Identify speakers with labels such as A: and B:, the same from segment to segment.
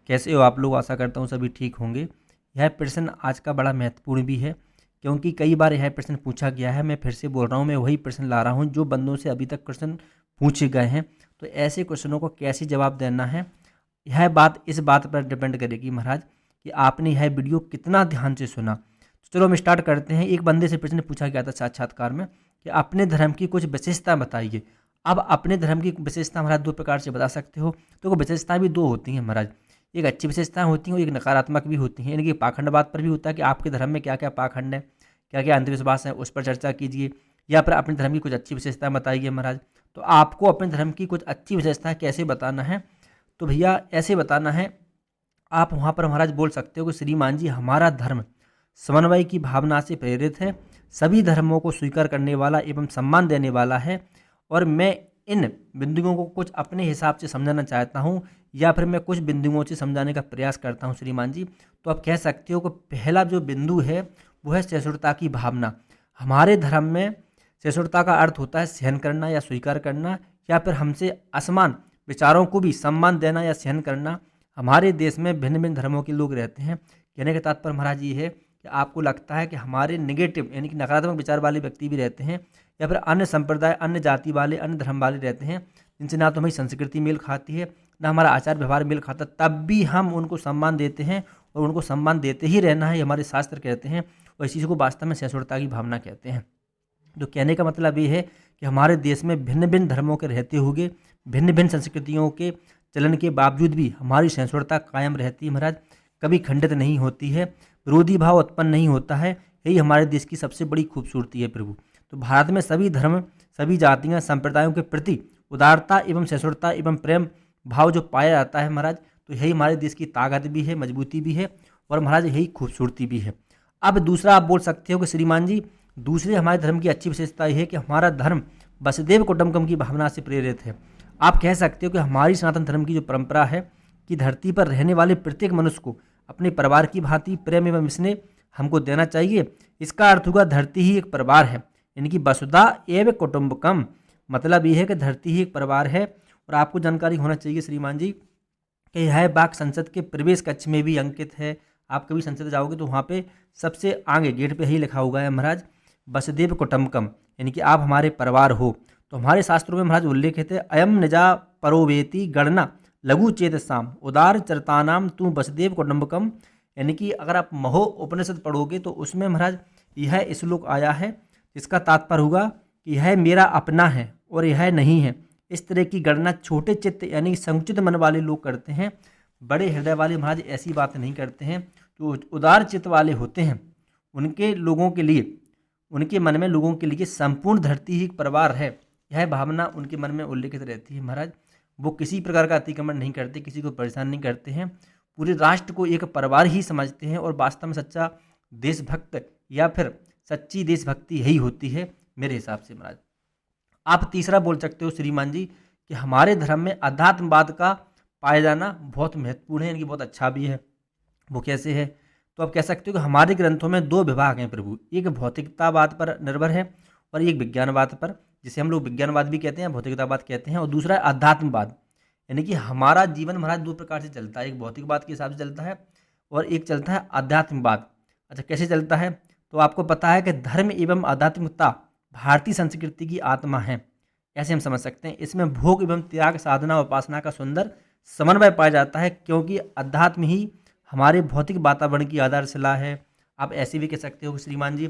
A: कैसे हो आप लोग? आशा करता हूँ सभी ठीक होंगे। यह प्रश्न आज का बड़ा महत्वपूर्ण भी है, क्योंकि कई बार यह प्रश्न पूछा गया है। मैं फिर से बोल रहा हूँ, मैं वही प्रश्न ला रहा हूँ जो बंदों से अभी तक क्वेश्चन पूछे गए हैं। तो ऐसे क्वेश्चनों को कैसे जवाब देना है, यह बात इस बात पर डिपेंड करेगी महाराज कि आपने यह वीडियो कितना ध्यान से सुना। तो चलो हम स्टार्ट करते हैं। एक बंदे से प्रश्न पूछा गया था साक्षात्कार में कि अपने धर्म की कुछ विशेषता बताइए। अब अपने धर्म की विशेषता महाराज दो प्रकार से बता सकते हो। तो वो विशेषताएं भी दो होती हैं महाराज, एक अच्छी विशेषताएं होती हैं और एक नकारात्मक भी होती हैं। इनकी पाखंडवाद पर भी होता है कि आपके धर्म में क्या क्या पाखंड है, क्या क्या अंधविश्वास है, उस पर चर्चा कीजिए। या फिर अपने धर्म की कुछ अच्छी विशेषताएं बताइए महाराज। तो आपको अपने धर्म की कुछ अच्छी विशेषताएं कैसे बताना है, तो भैया ऐसे बताना है। आप वहाँ पर महाराज बोल सकते हो कि श्रीमान जी, हमारा धर्म समन्वय की भावना से प्रेरित है, सभी धर्मों को स्वीकार करने वाला एवं सम्मान देने वाला है, और मैं इन बिंदुओं को कुछ अपने हिसाब से समझाना चाहता हूँ, या फिर मैं कुछ बिंदुओं से समझाने का प्रयास करता हूँ श्रीमान जी। तो आप कह सकते हो कि पहला जो बिंदु है वो है सहिष्णुता की भावना। हमारे धर्म में सहिष्णुता का अर्थ होता है सहन करना या स्वीकार करना, या फिर हमसे असमान विचारों को भी सम्मान देना या सहन करना। हमारे देश में भिन्न भिन्न धर्मों के लोग रहते हैं। कहने का तात्पर्य महाराज ये है कि आपको लगता है कि हमारे नेगेटिव यानी कि नकारात्मक विचार वाले व्यक्ति भी रहते हैं, या फिर अन्य संप्रदाय, अन्य जाति वाले, अन्य धर्म वाले रहते हैं, जिनसे ना तो हमारी संस्कृति मेल खाती है, ना हमारा आचार व्यवहार मेल खाता, तब भी हम उनको सम्मान देते हैं और उनको सम्मान देते ही रहना है, हमारे शास्त्र कहते हैं। और इस चीज़ को वास्तव में सहिष्णुता की भावना कहते हैं। तो कहने का मतलब ये है कि हमारे देश में भिन्न भिन्न धर्मों के रहते हुए, भिन्न भिन्न संस्कृतियों के चलन के बावजूद भी हमारी सहिष्णुता कायम रहती है महाराज, कभी खंडित नहीं होती है, विरोधी भाव उत्पन्न नहीं होता है। यही हमारे देश की सबसे बड़ी खूबसूरती है प्रभु। तो भारत में सभी धर्म, सभी जातियाँ, संप्रदायों के प्रति उदारता एवं सहिष्णुता एवं प्रेम भाव जो पाया जाता है महाराज, तो यही हमारे देश की ताकत भी है, मजबूती भी है, और महाराज यही खूबसूरती भी है। अब दूसरा आप बोल सकते हो कि श्रीमान जी, दूसरे हमारे धर्म की अच्छी विशेषता यह है कि हमारा धर्म वसुधैव कुटुंबकम की भावना से प्रेरित है। आप कह सकते हो कि हमारी सनातन धर्म की जो परंपरा है कि धरती पर रहने वाले प्रत्येक मनुष्य को अपने परिवार की भांति प्रेम एवं स्नेह हमको देना चाहिए। इसका अर्थ हुआ धरती ही एक परिवार है, इनकी वसुधा एवं कुटुंबकम, मतलब ये है कि धरती ही एक परिवार है। और आपको जानकारी होना चाहिए श्रीमान जी कि यह बात संसद के प्रवेश कक्ष में भी अंकित है। आप कभी संसद जाओगे तो वहाँ पे सबसे आगे गेट पे ही लिखा हुआ है महाराज, वसुधैव कुटुंबकम, यानी कि आप हमारे परिवार हो। तो हमारे शास्त्रों में महाराज उल्लेखित है, अयम निजा परोवेति गणना लघु चेत साम उदार चरतानाम तू वसुधैव कुटुंबकम। यानी कि अगर आप महो उपनिषद पढ़ोगे तो उसमें महाराज यह श्लोक आया है, जिसका तात्पर्य होगा कि यह मेरा अपना है और यह नहीं है। इस तरह की गणना छोटे चित्त यानी संकुचित मन वाले लोग करते हैं, बड़े हृदय वाले महाराज ऐसी बात नहीं करते हैं। जो उदार चित्त वाले होते हैं उनके लोगों के लिए, उनके मन में लोगों के लिए संपूर्ण धरती ही एक परिवार है, यह भावना उनके मन में उल्लेखित रहती है महाराज। वो किसी प्रकार का अतिक्रमण नहीं करते, किसी को परेशान नहीं करते हैं, पूरे राष्ट्र को एक परिवार ही समझते हैं। और वास्तव में सच्चा देशभक्त या फिर सच्ची देशभक्ति यही होती है मेरे हिसाब से महाराज। आप तीसरा बोल सकते हो श्रीमान जी कि हमारे धर्म में अध्यात्मवाद का पाया जाना बहुत महत्वपूर्ण है, इनकी बहुत अच्छा भी है। वो कैसे है? तो आप कह सकते हो कि हमारे ग्रंथों में दो विभाग हैं प्रभु, एक भौतिकतावाद पर निर्भर है और एक विज्ञानवाद पर, जिसे हम लोग विज्ञानवाद भी कहते हैं, भौतिकतावाद कहते हैं, और दूसरा है अध्यात्मवाद। यानी कि हमारा जीवन महाराज दो प्रकार से चलता है, एक भौतिकवाद के हिसाब से चलता है और एक चलता है अध्यात्मवाद। अच्छा, कैसे चलता है? तो आपको पता है कि धर्म एवं आध्यात्मिकता भारतीय संस्कृति की आत्मा है, ऐसे हम समझ सकते हैं। इसमें भोग एवं त्याग, साधना, उपासना का सुंदर समन्वय पाया जाता है, क्योंकि अध्यात्म ही हमारे भौतिक वातावरण की आधारशिला है। आप ऐसे भी कह सकते हो कि श्रीमान जी,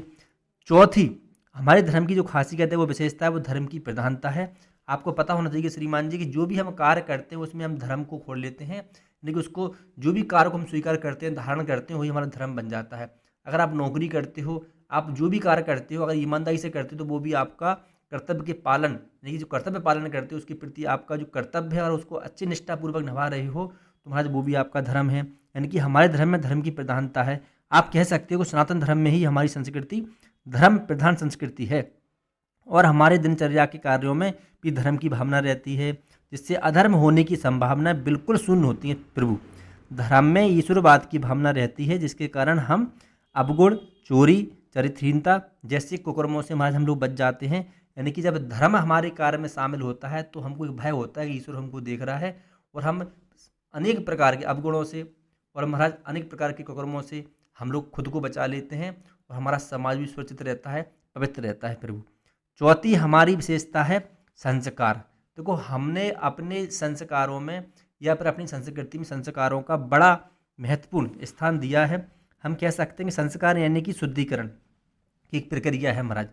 A: चौथी हमारे धर्म की जो खासियत है, वो विशेषता है, वो धर्म की प्रधानता है। आपको पता होना चाहिए श्रीमान जी कि जो भी हम कार्य करते हैं उसमें हम धर्म को खोल लेते हैं, लेकिन उसको जो भी कार्य को हम स्वीकार करते हैं, धारण करते हैं, वही हमारा धर्म बन जाता है। अगर आप नौकरी करते हो, आप जो भी कार्य करते हो, अगर ईमानदारी से करते हो तो वो भी आपका कर्तव्य के पालन, यानी कि जो कर्तव्य पालन करते हो उसके प्रति आपका जो कर्तव्य है और उसको अच्छी निष्ठापूर्वक निभा रहे हो तो महाराज वो भी आपका धर्म है। यानी कि हमारे धर्म में धर्म की प्रधानता है। आप कह सकते हो कि सनातन धर्म में ही हमारी संस्कृति धर्म प्रधान संस्कृति है, और हमारे दिनचर्या के कार्यों में भी धर्म की भावना रहती है, जिससे अधर्म होने की संभावना बिल्कुल शून्य होती है प्रभु। धर्म में ईश्वरवाद की भावना रहती है, जिसके कारण हम अवगुण, चोरी, चरित्रहीनता जैसे कुकर्मों से महाराज हम लोग बच जाते हैं। यानी कि जब धर्म हमारे कार्य में शामिल होता है तो हमको एक भय होता है कि ईश्वर हमको देख रहा है और हम अनेक प्रकार के अवगुणों से और महाराज अनेक प्रकार के कुकर्मों से हम लोग खुद को बचा लेते हैं और हमारा समाज भी सुरक्षित रहता है, पवित्र रहता है प्रभु। चौथी हमारी विशेषता है संस्कार। देखो हमने अपने संस्कारों में या फिर अपनी संस्कृति में संस्कारों का बड़ा महत्वपूर्ण स्थान दिया है। हम कह सकते हैं कि संस्कार यानी कि शुद्धिकरण की एक प्रक्रिया है महाराज।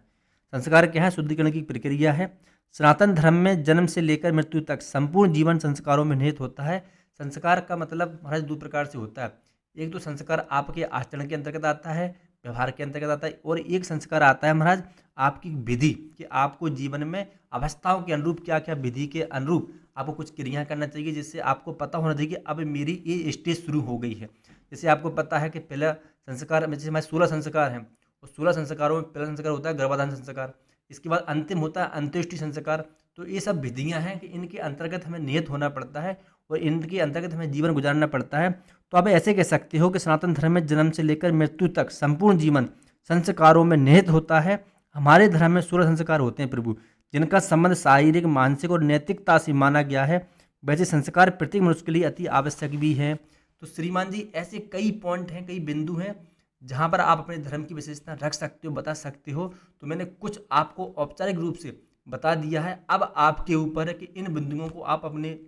A: संस्कार क्या है? शुद्धिकरण की प्रक्रिया है। सनातन धर्म में जन्म से लेकर मृत्यु तक संपूर्ण जीवन संस्कारों में निहित होता है। संस्कार का मतलब महाराज दो प्रकार से होता है। एक तो संस्कार आपके आचरण के अंतर्गत आता है, व्यवहार के अंतर्गत आता है, और एक संस्कार आता है महाराज आपकी विधि, कि आपको जीवन में अवस्थाओं के अनुरूप क्या क्या विधि के अनुरूप आपको कुछ क्रियाएं करना चाहिए, जिससे आपको पता होना चाहिए कि अब मेरी ये स्टेज शुरू हो गई है। जैसे आपको पता है कि पहला संस्कार में जैसे हमारे 16 संस्कार हैं, और 16 संस्कारों में पहला संस्कार होता है गर्भाधान संस्कार, इसके बाद अंतिम होता है अंत्येष्टि संस्कार। तो ये सब विधियां हैं कि इनके अंतर्गत हमें नियत होना पड़ता है और इनके अंतर्गत हमें जीवन गुजारना पड़ता है। तो आप ऐसे कह सकते हो कि सनातन धर्म में जन्म से लेकर मृत्यु तक संपूर्ण जीवन संस्कारों में निहित होता है। हमारे धर्म में 16 संस्कार होते हैं प्रभु, जिनका संबंध शारीरिक, मानसिक और नैतिकता से माना गया है। वैसे संस्कार प्रत्येक मनुष्य के लिए अति आवश्यक भी है। तो श्रीमान जी ऐसे कई पॉइंट हैं, कई बिंदु हैं जहाँ पर आप अपने धर्म की विशेषता रख सकते हो, बता सकते हो। तो मैंने कुछ आपको औपचारिक रूप से बता दिया है। अब आपके ऊपर है कि इन बिंदुओं को आप अपने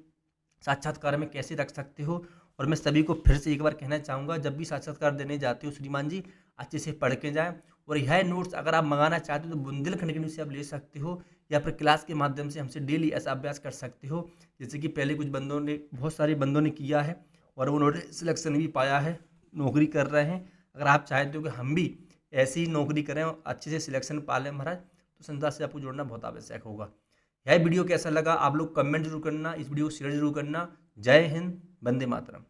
A: साक्षात्कार में कैसे रख सकते हो। और मैं सभी को फिर से एक बार कहना चाहूँगा, जब भी साक्षात्कार देने जाते हो श्रीमान जी अच्छे से पढ़ के जाएं। और यह नोट्स अगर आप मंगाना चाहते हो तो बुंदेलखंड के न्यूज़ से आप ले सकते हो, या फिर क्लास के माध्यम से हमसे डेली ऐसा अभ्यास कर सकते हो। जैसे कि पहले कुछ बंदों ने, बहुत सारे बंदों ने किया है और उन्होंने सिलेक्शन भी पाया है, नौकरी कर रहे हैं। अगर आप चाहते हो कि हम भी ऐसी ही नौकरी करें और अच्छे से सिलेक्शन पा लें महाराज, तो संस्था से आपको जुड़ना बहुत आवश्यक होगा। यह वीडियो कैसा लगा आप लोग कमेंट जरूर करना, इस वीडियो को शेयर जरूर करना। जय हिंद, वंदे मातरम।